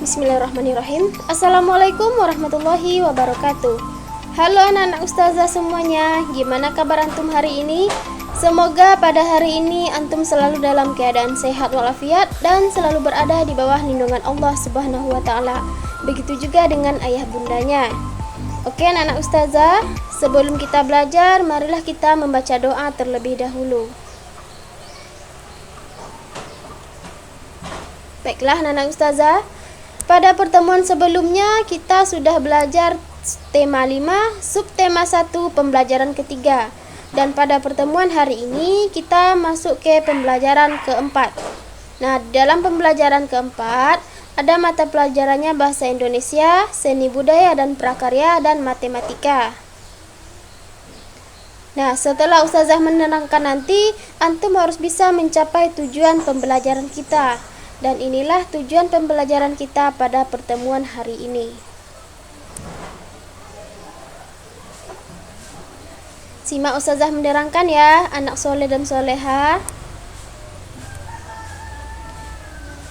Bismillahirrahmanirrahim. Assalamualaikum warahmatullahi wabarakatuh. Halo anak-anak ustazah semuanya, gimana kabar antum hari ini? Semoga pada hari ini antum selalu dalam keadaan sehat walafiat dan selalu berada di bawah lindungan Allah Subhanahu wa taala. Begitu juga dengan ayah bundanya. Oke anak-anak ustazah, sebelum kita belajar, marilah kita membaca doa terlebih dahulu. Baiklah anak-anak ustazah, pada pertemuan sebelumnya kita sudah belajar tema 5, subtema 1, pembelajaran ketiga. Dan pada pertemuan hari ini kita masuk ke pembelajaran keempat. Nah, dalam pembelajaran keempat ada mata pelajarannya bahasa Indonesia, seni budaya dan prakarya, dan matematika. Nah, setelah ustazah menerangkan nanti, antum harus bisa mencapai tujuan pembelajaran kita. Dan inilah tujuan pembelajaran kita pada pertemuan hari ini. Simak ustazah menerangkan ya, anak soleh dan soleha.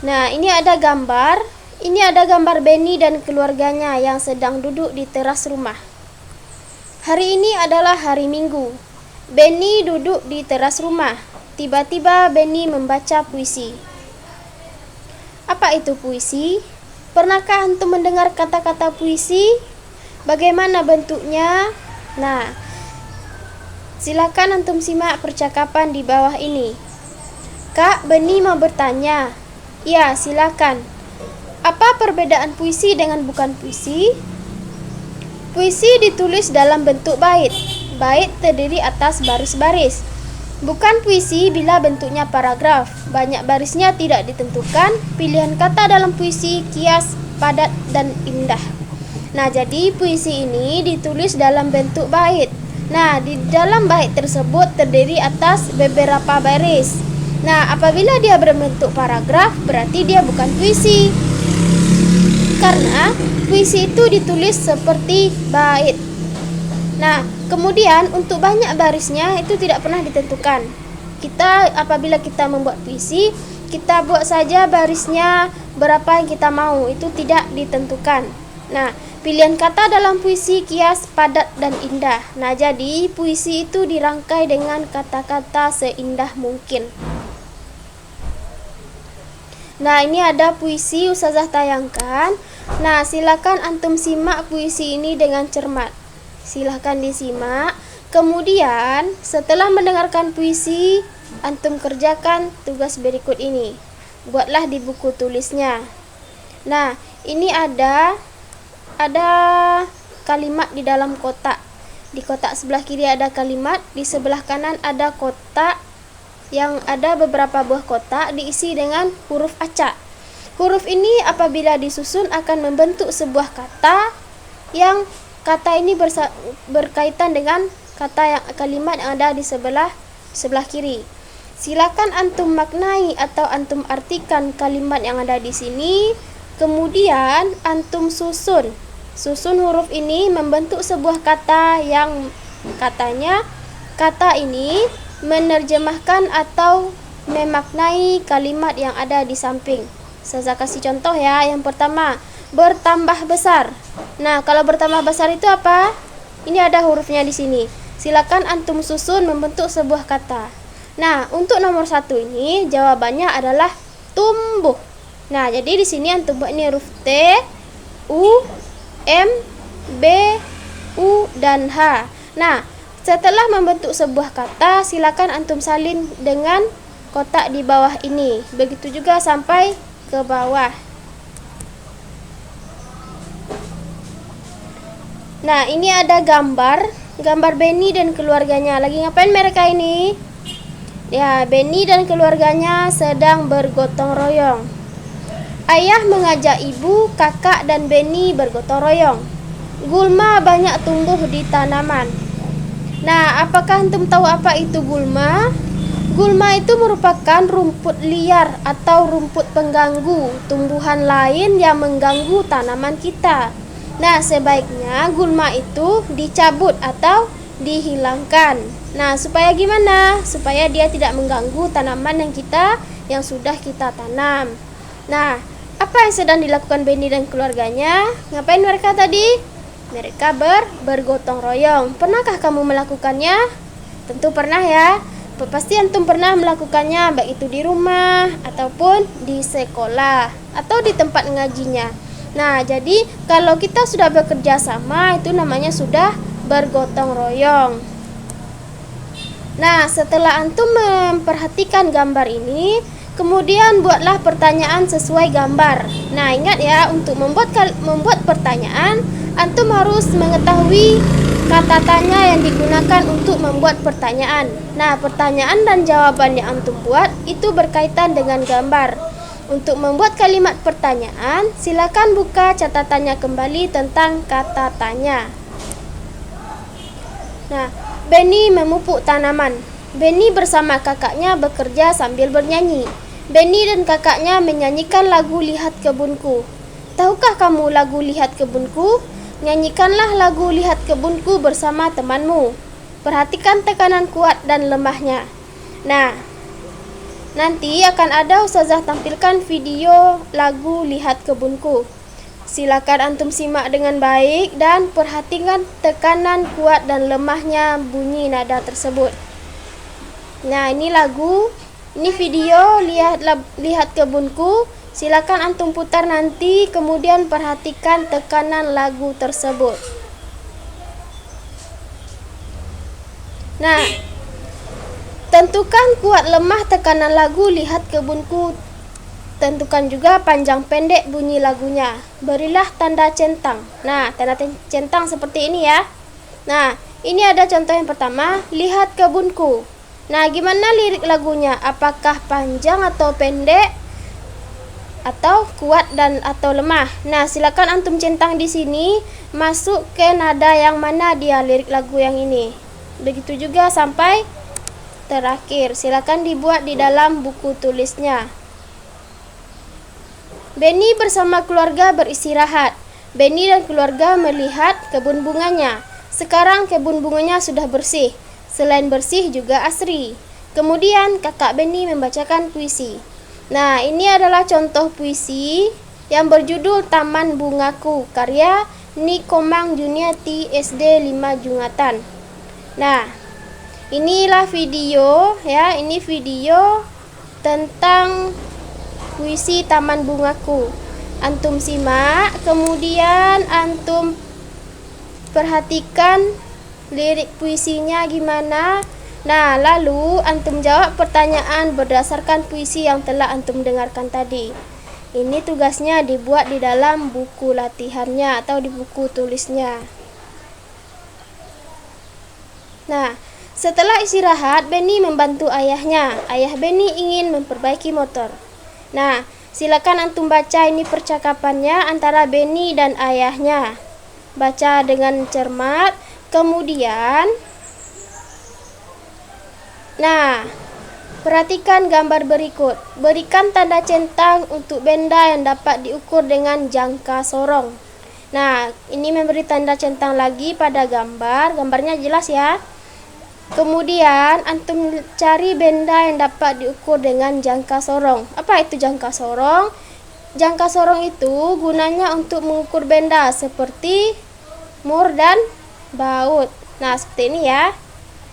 Nah, ini ada gambar. Ini ada gambar Benny dan keluarganya yang sedang duduk di teras rumah. Hari ini adalah hari Minggu. Benny duduk di teras rumah. Tiba-tiba Benny membaca puisi. Apa itu puisi? Pernahkah antum mendengar kata-kata puisi? Bagaimana bentuknya? Nah, silakan antum simak percakapan di bawah ini. Kak, Benny mau bertanya. Ya, silakan. Apa perbedaan puisi dengan bukan puisi? Puisi ditulis dalam bentuk bait. Bait terdiri atas baris-baris. Bukan puisi bila bentuknya paragraf, banyak barisnya tidak ditentukan, pilihan kata dalam puisi kias, padat, dan indah. Nah, jadi puisi ini ditulis dalam bentuk bait. Nah, di dalam bait tersebut terdiri atas beberapa baris. Nah, apabila dia berbentuk paragraf, berarti dia bukan puisi. Karena puisi itu ditulis seperti bait. Nah, kemudian untuk banyak barisnya itu tidak pernah ditentukan. Apabila kita membuat puisi, kita buat saja barisnya berapa yang kita mau, itu tidak ditentukan. Nah, pilihan kata dalam puisi kias, padat, dan indah. Nah, jadi puisi itu dirangkai dengan kata-kata seindah mungkin. Nah, ini ada puisi ustazah tayangkan. Nah, silakan antum simak puisi ini dengan cermat. Silahkan disimak. Kemudian setelah mendengarkan puisi, antum kerjakan tugas berikut ini. Buatlah di buku tulisnya. Nah, ini ada kalimat di dalam kotak. Di kotak sebelah kiri ada kalimat, di sebelah kanan ada kotak yang ada beberapa buah kotak diisi dengan huruf acak. Huruf ini apabila disusun akan membentuk sebuah kata yang kata ini berkaitan dengan kalimat yang ada di sebelah kiri. Silakan antum maknai atau antum artikan kalimat yang ada di sini. Kemudian antum susun huruf ini membentuk sebuah kata yang katanya kata ini menerjemahkan atau memaknai kalimat yang ada di samping. Saya kasih contoh ya. Yang pertama, bertambah besar. Nah, kalau bertambah besar itu apa? Ini ada hurufnya di sini. Silakan antum susun membentuk sebuah kata. Nah, untuk nomor 1 ini jawabannya adalah tumbuh. Nah, jadi di sini antum buat ini huruf T, U, M, B, U, dan H. Nah, setelah membentuk sebuah kata, silakan antum salin dengan kotak di bawah ini. Begitu juga sampai ke bawah. Nah, ini ada gambar Benny dan keluarganya. Lagi ngapain mereka ini? Ya, Benny dan keluarganya sedang bergotong royong. Ayah mengajak ibu, kakak, dan Benny bergotong royong. Gulma banyak tumbuh di tanaman. Nah, apakah antum tahu apa itu gulma? Gulma itu merupakan rumput liar atau rumput pengganggu, tumbuhan lain yang mengganggu tanaman kita. Nah, sebaiknya gulma itu dicabut atau dihilangkan. Nah, supaya gimana? Supaya dia tidak mengganggu tanaman yang sudah kita tanam. Nah, Apa yang sedang dilakukan Benny dan keluarganya? Ngapain mereka tadi? Mereka bergotong royong. Pernahkah kamu melakukannya? Tentu pernah ya. Pasti antum pernah melakukannya, baik itu di rumah ataupun di sekolah atau di tempat ngajinya. Nah, jadi kalau kita sudah bekerja sama, itu namanya sudah bergotong royong. Nah, setelah antum memperhatikan gambar ini, kemudian buatlah pertanyaan sesuai gambar. Nah, ingat ya, untuk membuat pertanyaan, antum harus mengetahui kata tanya yang digunakan untuk membuat pertanyaan. Nah, pertanyaan dan jawaban yang antum buat itu berkaitan dengan gambar. Untuk membuat kalimat pertanyaan, silakan buka catatannya kembali tentang kata tanya. Nah, Benny memupuk tanaman. Benny bersama kakaknya bekerja sambil bernyanyi. Benny dan kakaknya menyanyikan lagu Lihat Kebunku. Tahukah kamu lagu Lihat Kebunku? Nyanyikanlah lagu Lihat Kebunku bersama temanmu. Perhatikan tekanan kuat dan lemahnya. Nah, nanti akan ada ustazah tampilkan video lagu Lihat Kebunku. Silakan antum simak dengan baik dan perhatikan tekanan kuat dan lemahnya bunyi nada tersebut. Nah, ini lagu, ini video Lihat Kebunku. Silakan antum putar nanti, kemudian perhatikan tekanan lagu tersebut. Nah, tentukan kuat lemah tekanan lagu Lihat Kebunku. Tentukan juga panjang pendek bunyi lagunya. Berilah tanda centang. Nah, tanda centang seperti ini ya. Nah, ini ada contoh yang pertama, Lihat Kebunku. Nah, gimana lirik lagunya? Apakah panjang atau pendek? Atau kuat dan atau lemah. Nah, silakan antum centang di sini, masuk ke nada yang mana dia lirik lagu yang ini. Begitu juga sampai terakhir. Silakan dibuat di dalam buku tulisnya. Benny bersama keluarga beristirahat. Benny dan keluarga melihat kebun bunganya. Sekarang kebun bunganya sudah bersih. Selain bersih juga asri. Kemudian kakak Benny membacakan puisi. Nah, ini adalah contoh puisi yang berjudul Taman Bungaku, karya Nikomang Juniati SD 5 Jungatan. Nah, inilah video ya, ini video tentang puisi Taman Bungaku. Antum simak, kemudian antum perhatikan lirik puisinya gimana. Nah, lalu antum jawab pertanyaan berdasarkan puisi yang telah antum dengarkan tadi. Ini tugasnya dibuat di dalam buku latihannya atau di buku tulisnya. Nah, setelah istirahat, Benny membantu ayahnya. Ayah Benny ingin memperbaiki motor. Nah, silakan antum baca ini percakapannya antara Benny dan ayahnya. Baca dengan cermat, kemudian nah, perhatikan gambar berikut. Berikan tanda centang untuk benda yang dapat diukur dengan jangka sorong. Nah, ini memberi tanda centang lagi pada gambar. Gambarnya jelas ya. Kemudian antum cari benda yang dapat diukur dengan jangka sorong. Apa itu jangka sorong? Jangka sorong itu gunanya untuk mengukur benda seperti mur dan baut. Nah, seperti ini ya.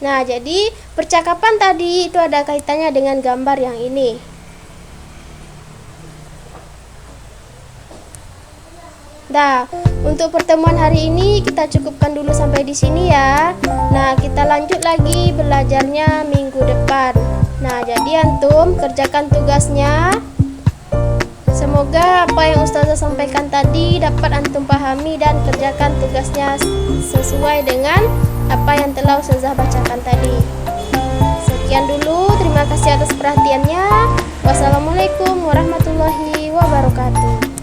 Nah, jadi percakapan tadi itu ada kaitannya dengan gambar yang ini. Nah, untuk pertemuan hari ini kita cukupkan dulu sampai di sini ya. Nah, kita lanjut lagi belajarnya minggu depan. Nah, jadi antum kerjakan tugasnya. Semoga apa yang ustazah sampaikan tadi dapat antum pahami dan kerjakan tugasnya sesuai dengan apa yang telah ustazah bacakan tadi. Sekian dulu, terima kasih atas perhatiannya. Wassalamualaikum warahmatullahi wabarakatuh.